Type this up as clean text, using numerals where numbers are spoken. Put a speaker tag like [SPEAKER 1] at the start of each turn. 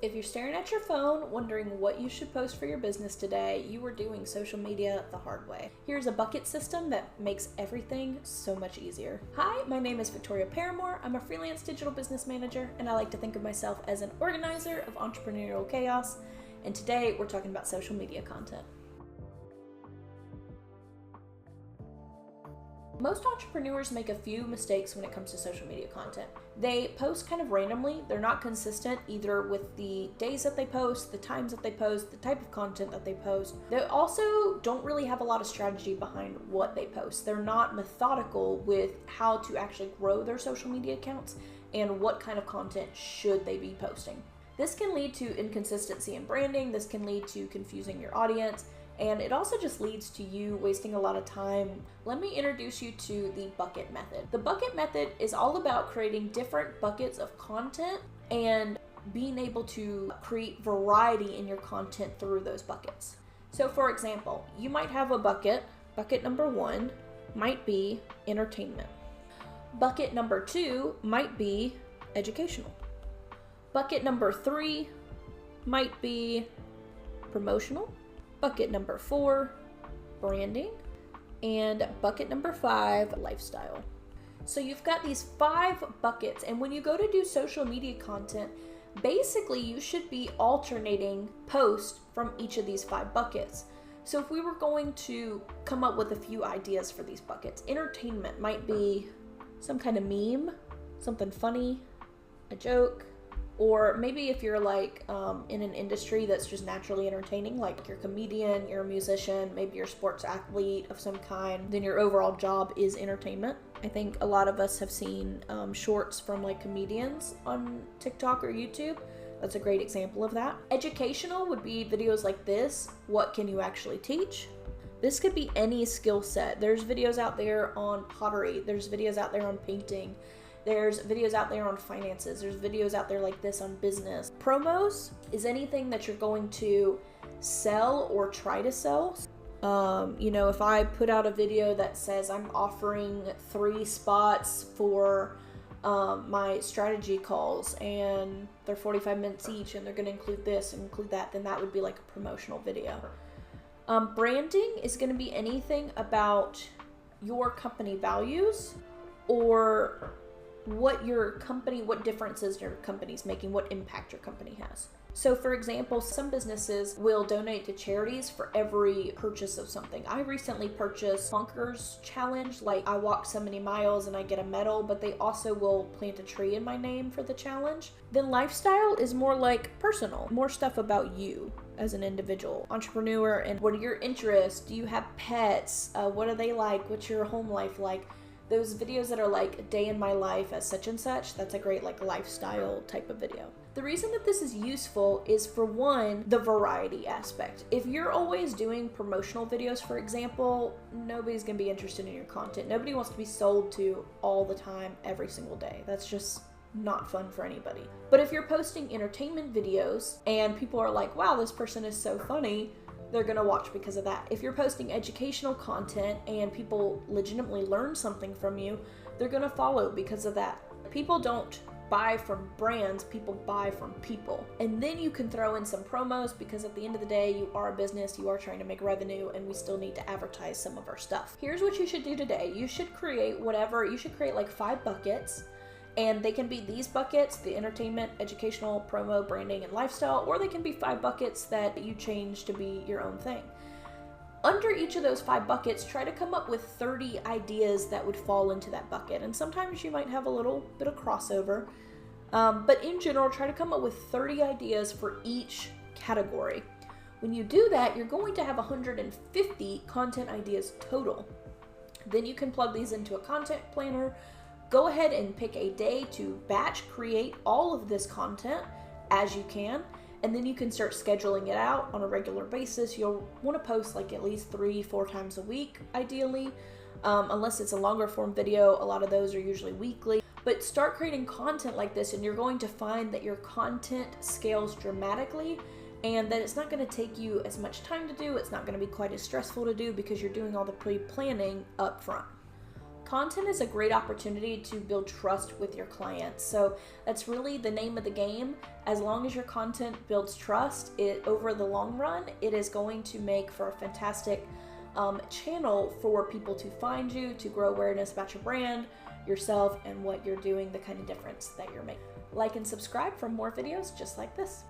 [SPEAKER 1] If you're staring at your phone, wondering what you should post for your business today, you are doing social media the hard way. Here's a bucket system that makes everything so much easier. Hi, my name is Victoria Paramore. I'm a freelance digital business manager, and I like to think of myself as an organizer of entrepreneurial chaos. And today we're talking about social media content. Most entrepreneurs make a few mistakes when it comes to social media content. They post kind of randomly. They're not consistent either with the days that they post, the times that they post, the type of content that they post. They also don't really have a lot of strategy behind what they post. They're not methodical with how to actually grow their social media accounts and what kind of content should they be posting. This can lead to inconsistency in branding. This can lead to confusing your audience. And it also just leads to you wasting a lot of time. Let me introduce you to the bucket method. The bucket method is all about creating different buckets of content and being able to create variety in your content through those buckets. So for example, you might have a bucket. Bucket number 1 might be entertainment. Bucket number 2 might be educational. Bucket number 3 might be promotional. Bucket number 4, branding, and bucket number 5, lifestyle. So you've got these 5 buckets, and when you go to do social media content, basically you should be alternating posts from each of these 5 buckets. So if we were going to come up with a few ideas for these buckets, entertainment might be some kind of meme, something funny, a joke, or maybe if you're like in an industry that's just naturally entertaining, like you're a comedian, you're a musician, maybe you're a sports athlete of some kind, then your overall job is entertainment. I think a lot of us have seen shorts from like comedians on TikTok or YouTube. That's a great example of that. Educational would be videos like this. What can you actually teach? This could be any skill set. There's videos out there on pottery. There's videos out there on painting. There's videos out there on finances. There's videos out there like this on business. Promos is anything that you're going to sell or try to sell. If I put out a video that says I'm offering 3 spots for my strategy calls and they're 45 minutes each and they're going to include this and include that, then that would be like a promotional video. Branding is going to be anything about your company values or what differences your company's making, what impact your company has. So for example, some businesses will donate to charities for every purchase of something. I recently purchased Bonkers Challenge, like I walked so many miles and I get a medal, but they also will plant a tree in my name for the challenge. Then lifestyle is more like personal, more stuff about you as an individual entrepreneur and what are your interests? Do you have pets? What are they like? What's your home life like? Those videos that are like a day in my life as such and such, that's a great like lifestyle type of video. The reason that this is useful is for one, the variety aspect. If you're always doing promotional videos, for example, nobody's gonna be interested in your content. Nobody wants to be sold to all the time, every single day. That's just not fun for anybody. But if you're posting entertainment videos and people are like, wow, this person is so funny, they're gonna watch because of that. If you're posting educational content and people legitimately learn something from you, they're gonna follow because of that. People don't buy from brands, people buy from people. And then you can throw in some promos because at the end of the day, you are a business, you are trying to make revenue, and we still need to advertise some of our stuff. Here's what you should do today. You should create like 5 buckets. And they can be these buckets, the entertainment, educational, promo, branding, and lifestyle, or they can be 5 buckets that you change to be your own thing. Under each of those 5 buckets, try to come up with 30 ideas that would fall into that bucket. And sometimes you might have a little bit of crossover, but in general, try to come up with 30 ideas for each category. When you do that, you're going to have 150 content ideas total. Then you can plug these into a content planner. Go ahead and pick a day to batch create all of this content as you can, and then you can start scheduling it out on a regular basis. You'll want to post like at least 3-4 times a week, ideally, unless it's a longer form video. A lot of those are usually weekly. But start creating content like this, and you're going to find that your content scales dramatically and that it's not going to take you as much time to do. It's not going to be quite as stressful to do because you're doing all the pre-planning up front. Content is a great opportunity to build trust with your clients. So that's really the name of the game. As long as your content builds trust, over the long run, it is going to make for a fantastic channel for people to find you, to grow awareness about your brand, yourself, and what you're doing, the kind of difference that you're making. Like and subscribe for more videos just like this.